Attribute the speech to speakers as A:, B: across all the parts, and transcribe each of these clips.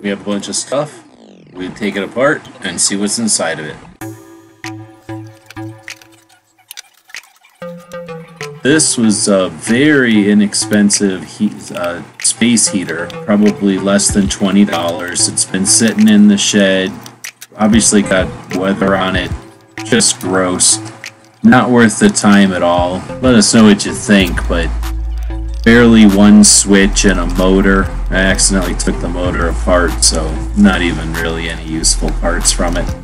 A: We have a bunch of stuff. We take it apart and see what's inside of it. This was a very inexpensive space heater, probably less than $20. It's been sitting in the shed, obviously got weather on it, just gross. Not worth the time at all. Let us know what you think, but barely one switch and a motor. I accidentally took the motor apart, so not even really any useful parts from it.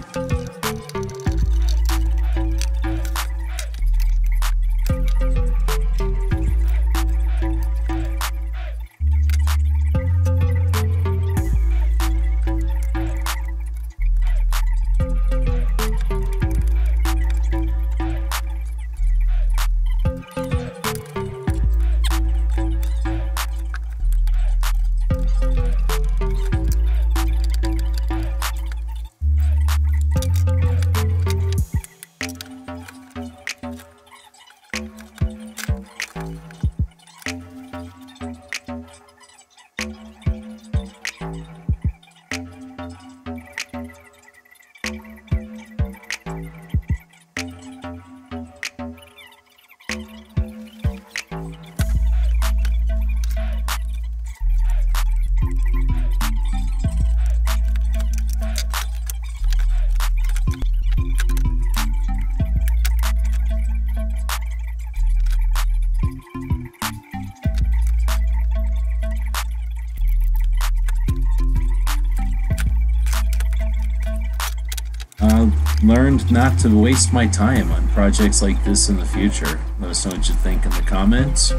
A: Learned not to waste my time on projects like this in the future. Let us know what you think in the comments.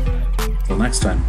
A: Till next time.